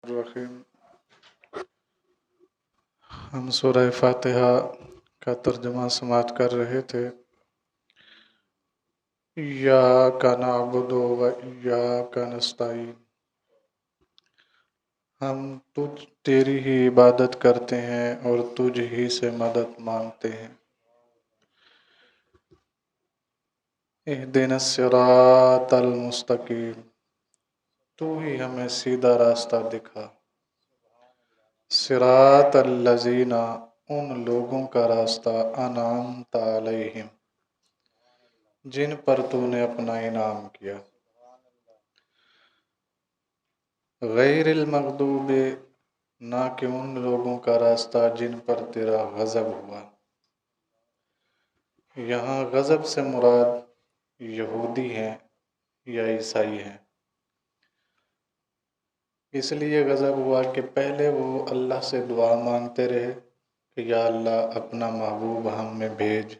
الرحیم ہم سورہ فاتحہ کا ترجمہ سماعت کر رہے تھے۔ ایاک نعبد و ایاک نستعین، ہم تیری ہی عبادت کرتے ہیں اور تجھ ہی سے مدد مانگتے ہیں۔ اہدنا الصراط المستقیم، تو ہی ہمیں سیدھا راستہ دکھا۔ صراط الذین، ان لوگوں کا راستہ، انعمت علیہم، جن پر تو نے اپنا انعام کیا۔ غیر المغضوب، نہ کہ ان لوگوں کا راستہ جن پر تیرا غضب ہوا۔ یہاں غضب سے مراد یہودی ہیں یا عیسائی ہیں۔ اس لیے غضب ہوا کہ پہلے وہ اللہ سے دعا مانگتے رہے کہ یا اللہ اپنا محبوب ہم میں بھیج،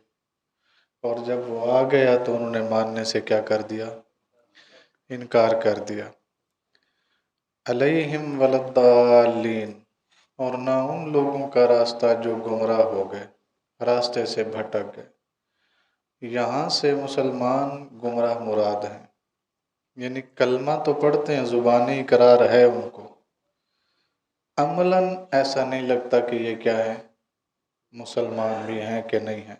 اور جب وہ آ گیا تو انہوں نے ماننے سے کیا کر دیا؟ انکار کر دیا۔ علیہم ولضالین، اور نہ ان لوگوں کا راستہ جو گمراہ ہو گئے، راستے سے بھٹک گئے۔ یہاں سے مسلمان گمراہ مراد ہیں، یعنی کلمہ تو پڑھتے ہیں، زبانی اقرار ہے ان کو، عملاً ایسا نہیں لگتا کہ یہ کیا ہے، مسلمان بھی ہیں کہ نہیں ہیں۔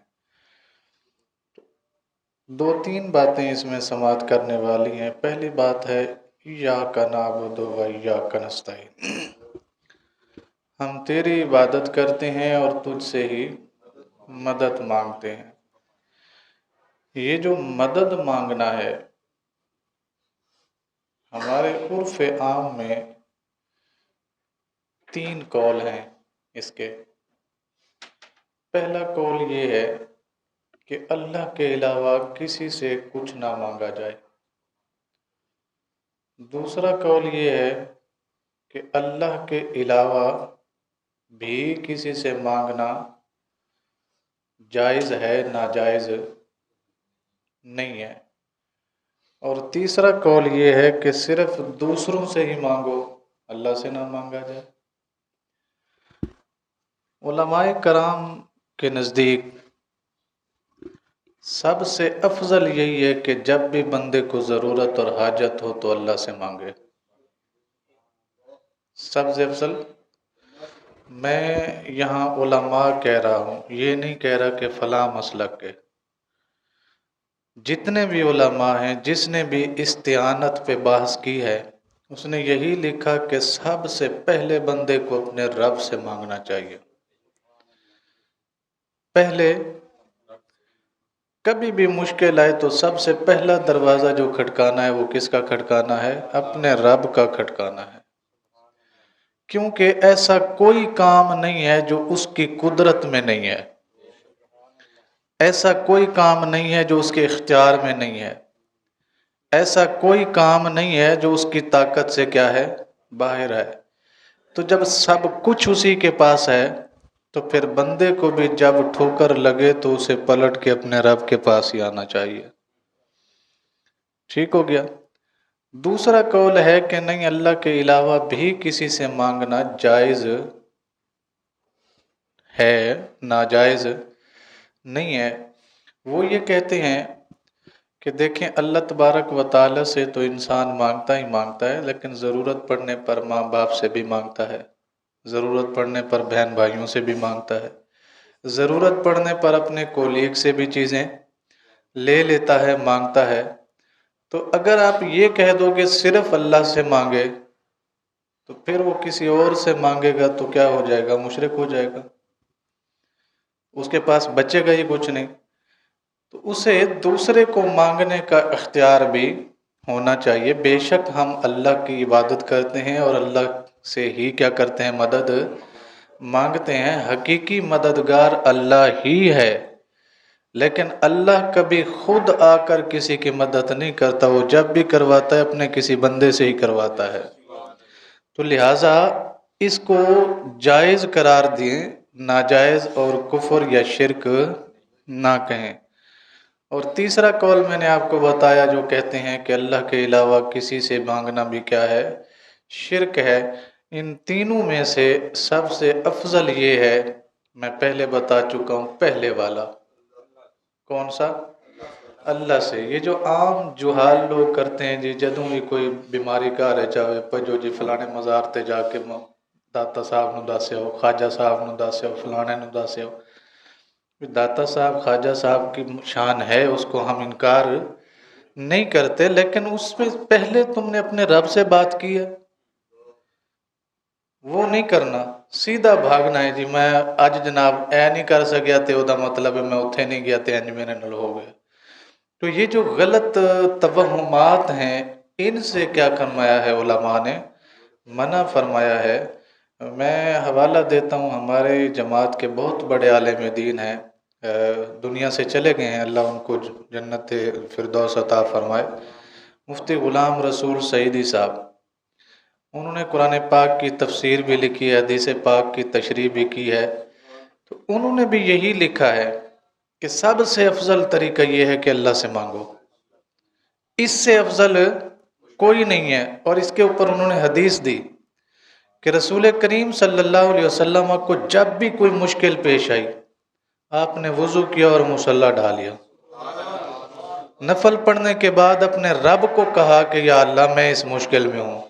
دو تین باتیں اس میں سماعت کرنے والی ہیں۔ پہلی بات ہے ایاک نعبد و ایاک نستعین، ہم تیری عبادت کرتے ہیں اور تجھ سے ہی مدد مانگتے ہیں۔ یہ جو مدد مانگنا ہے، ہمارے عرف عام میں تین قول ہیں اس کے۔ پہلا قول یہ ہے کہ اللہ کے علاوہ کسی سے کچھ نہ مانگا جائے۔ دوسرا قول یہ ہے کہ اللہ کے علاوہ بھی کسی سے مانگنا جائز ہے، ناجائز نہیں ہے۔ اور تیسرا قول یہ ہے کہ صرف دوسروں سے ہی مانگو، اللہ سے نہ مانگا جائے۔ علماء کرام کے نزدیک سب سے افضل یہی ہے کہ جب بھی بندے کو ضرورت اور حاجت ہو تو اللہ سے مانگے۔ سب سے افضل، میں یہاں علماء کہہ رہا ہوں، یہ نہیں کہہ رہا کہ فلاں مسلک کے، جتنے بھی علماء ہیں، جس نے بھی استعانت پہ بحث کی ہے، اس نے یہی لکھا کہ سب سے پہلے بندے کو اپنے رب سے مانگنا چاہیے۔ پہلے کبھی بھی مشکل آئے تو سب سے پہلا دروازہ جو کھٹکانا ہے وہ کس کا کھٹکانا ہے؟ اپنے رب کا کھٹکانا ہے، کیونکہ ایسا کوئی کام نہیں ہے جو اس کی قدرت میں نہیں ہے، ایسا کوئی کام نہیں ہے جو اس کے اختیار میں نہیں ہے، ایسا کوئی کام نہیں ہے جو اس کی طاقت سے کیا ہے؟ باہر ہے۔ تو جب سب کچھ اسی کے پاس ہے تو پھر بندے کو بھی جب ٹھوکر لگے تو اسے پلٹ کے اپنے رب کے پاس ہی آنا چاہیے۔ ٹھیک ہو گیا؟ دوسرا قول ہے کہ نہیں، اللہ کے علاوہ بھی کسی سے مانگنا جائز ہے، ناجائز نہیں ہے۔ وہ یہ کہتے ہیں کہ دیکھیں اللہ تبارک و تعالیٰ سے تو انسان مانگتا ہی مانگتا ہے، لیکن ضرورت پڑنے پر ماں باپ سے بھی مانگتا ہے، ضرورت پڑنے پر بہن بھائیوں سے بھی مانگتا ہے، ضرورت پڑنے پر اپنے کولیگ سے بھی چیزیں لے لیتا ہے، مانگتا ہے۔ تو اگر آپ یہ کہہ دو کہ صرف اللہ سے مانگے تو پھر وہ کسی اور سے مانگے گا تو کیا ہو جائے گا؟ مشرک ہو جائے گا، اس کے پاس بچے گا ہی کچھ نہیں۔ تو اسے دوسرے کو مانگنے کا اختیار بھی ہونا چاہیے۔ بے شک ہم اللہ کی عبادت کرتے ہیں اور اللہ سے ہی کیا کرتے ہیں؟ مدد مانگتے ہیں۔ حقیقی مددگار اللہ ہی ہے، لیکن اللہ کبھی خود آ کر کسی کی مدد نہیں کرتا، وہ جب بھی کرواتا ہے اپنے کسی بندے سے ہی کرواتا ہے۔ تو لہٰذا اس کو جائز قرار دیں، ناجائز اور کفر یا شرک نہ کہیں۔ اور تیسرا قول میں نے آپ کو بتایا جو کہتے ہیں کہ اللہ کے علاوہ کسی سے مانگنا بھی کیا ہے؟ شرک ہے۔ ان تینوں میں سے سب سے افضل یہ ہے، میں پہلے بتا چکا ہوں، پہلے والا کون سا؟ اللہ سے۔ یہ جو عام جہال لوگ کرتے ہیں جی، جدوں بھی کوئی بیماری کا رہ جاوے پجو جی فلانے مزار تے جا کے داتا صاحب نو دسے ہو، خواجہ صاحب نو دسے ہو، فلانے نو دسے ہو۔ داتا صاحب خواجہ صاحب کی شان ہے، اس کو ہم انکار نہیں کرتے، لیکن اس میں پہلے تم نے اپنے رب سے بات کی ہے، وہ نہیں کرنا، سیدھا بھاگنا ہے جی میں اج جناب اے نہیں کر سکیا تے او دا مطلب ہے میں اتھے نہیں گیا تے انج میرے نال ہو گیا۔ تو یہ جو غلط توہمات ہیں، ان سے کیا فرمایا ہے علماء نے؟ منع فرمایا ہے۔ میں حوالہ دیتا ہوں، ہمارے جماعت کے بہت بڑے عالم دین ہیں، دنیا سے چلے گئے ہیں، اللہ ان کو جنت فردوس عطا فرمائے، مفتی غلام رسول سعیدی صاحب۔ انہوں نے قرآن پاک کی تفسیر بھی لکھی ہے، حدیث پاک کی تشریح بھی کی ہے، تو انہوں نے بھی یہی لکھا ہے کہ سب سے افضل طریقہ یہ ہے کہ اللہ سے مانگو، اس سے افضل کوئی نہیں ہے۔ اور اس کے اوپر انہوں نے حدیث دی کہ رسول کریم صلی اللہ علیہ وسلم کو جب بھی کوئی مشکل پیش آئی، آپ نے وضو کیا اور مصلی ڈھا لیا، نفل پڑھنے کے بعد اپنے رب کو کہا کہ یا اللہ میں اس مشکل میں ہوں،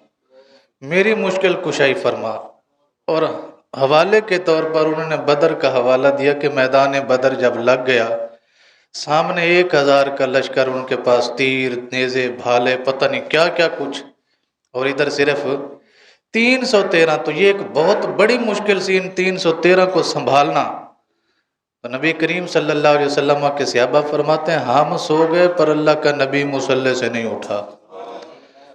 میری مشکل کشائی فرما۔ اور حوالے کے طور پر انہوں نے بدر کا حوالہ دیا کہ میدان بدر جب لگ گیا، سامنے 1000 کا لشکر، ان کے پاس تیر، نیزے، بھالے، پتہ نہیں کیا کیا کچھ، اور ادھر صرف 313۔ تو یہ ایک بہت بڑی مشکل سی ان 313 کو سنبھالنا۔ تو نبی کریم صلی اللہ علیہ وسلم کے صحابہ فرماتے ہیں ہم سو گئے پر اللہ کا نبی مصلی سے نہیں اٹھا،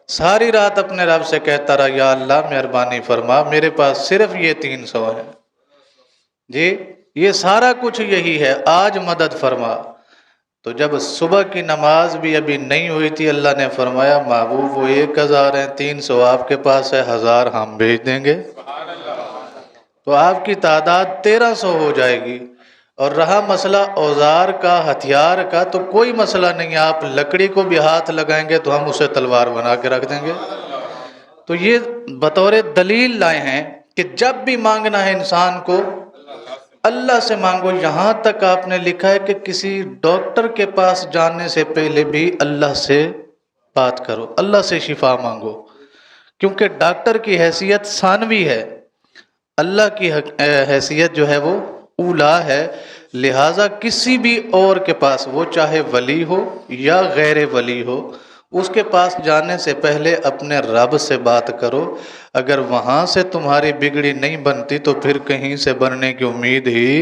ساری رات اپنے رب سے کہتا رہا یا اللہ مہربانی فرما، میرے پاس صرف یہ 300 ہے جی، یہ سارا کچھ یہی ہے، آج مدد فرما۔ تو جب صبح کی نماز بھی ابھی نہیں ہوئی تھی، اللہ نے فرمایا محبوب وہ 1000 ہیں، 300 آپ کے پاس ہے، 1000 ہم بھیج دیں گے، تو آپ کی تعداد 1300 ہو جائے گی۔ اور رہا مسئلہ اوزار کا، ہتھیار کا، تو کوئی مسئلہ نہیں، آپ لکڑی کو بھی ہاتھ لگائیں گے تو ہم اسے تلوار بنا کے رکھ دیں گے۔ تو یہ بطور دلیل لائے ہیں کہ جب بھی مانگنا ہے انسان کو اللہ سے مانگو۔ یہاں تک آپ نے لکھا ہے کہ کسی ڈاکٹر کے پاس جانے سے پہلے بھی اللہ سے بات کرو، اللہ سے شفا مانگو، کیونکہ ڈاکٹر کی حیثیت ثانوی ہے، اللہ کی حیثیت جو ہے وہ اولا ہے۔ لہٰذا کسی بھی اور کے پاس، وہ چاہے ولی ہو یا غیر ولی ہو، اس کے پاس جانے سے پہلے اپنے رب سے بات کرو۔ اگر وہاں سے تمہاری بگڑی نہیں بنتی تو پھر کہیں سے بننے کی امید ہی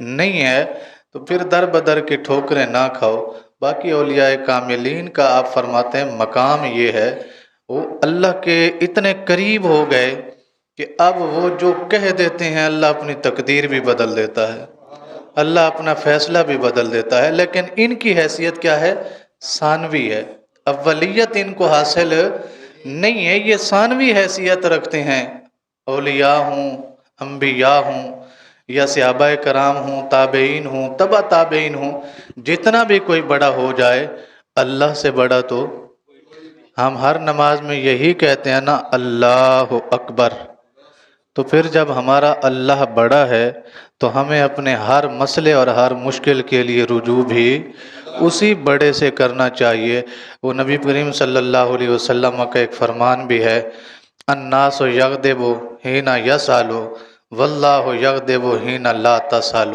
نہیں ہے، تو پھر در بدر کی ٹھوکریں نہ کھاؤ۔ باقی اولیاء کاملین کا آپ فرماتے ہیں مقام یہ ہے، وہ اللہ کے اتنے قریب ہو گئے کہ اب وہ جو کہہ دیتے ہیں اللہ اپنی تقدیر بھی بدل دیتا ہے، اللہ اپنا فیصلہ بھی بدل دیتا ہے، لیکن ان کی حیثیت کیا ہے؟ ثانوی ہے، اولیت ان کو حاصل نہیں ہے، یہ ثانوی حیثیت رکھتے ہیں۔ اولیاء ہوں، انبیاء ہوں، یا صحابہ کرام ہوں، تابعین ہوں، تبع تابعین ہوں، جتنا بھی کوئی بڑا ہو جائے اللہ سے بڑا تو ہم ہر نماز میں یہی کہتے ہیں نا، اللہ اکبر۔ تو پھر جب ہمارا اللہ بڑا ہے تو ہمیں اپنے ہر مسئلے اور ہر مشکل کے لیے رجوع بھی اسی بڑے سے کرنا چاہیے۔ وہ نبی کریم صلی اللہ علیہ وسلم کا ایک فرمان بھی ہے، الناس یغضب حین یسأل واللہ یغضب حین لا تسأل۔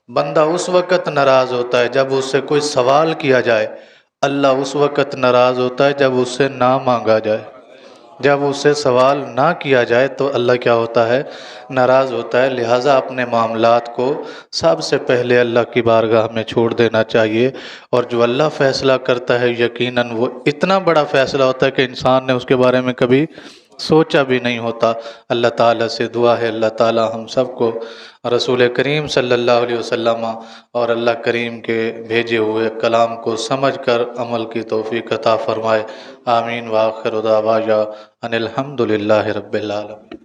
بندہ اس وقت ناراض ہوتا ہے جب اس سے کوئی سوال کیا جائے، اللہ اس وقت ناراض ہوتا ہے جب اس سے نہ مانگا جائے۔ جب اس سے سوال نہ کیا جائے تو اللہ کیا ہوتا ہے؟ ناراض ہوتا ہے۔ لہٰذا اپنے معاملات کو سب سے پہلے اللہ کی بارگاہ میں چھوڑ دینا چاہیے، اور جو اللہ فیصلہ کرتا ہے یقیناً وہ اتنا بڑا فیصلہ ہوتا ہے کہ انسان نے اس کے بارے میں کبھی سوچا بھی نہیں ہوتا۔ اللہ تعالیٰ سے دعا ہے اللہ تعالیٰ ہم سب کو رسول کریم صلی اللہ علیہ وسلم اور اللہ کریم کے بھیجے ہوئے کلام کو سمجھ کر عمل کی توفیق عطا فرمائے۔ آمین وآخر دعوانا ان الحمد للہ رب العالمین۔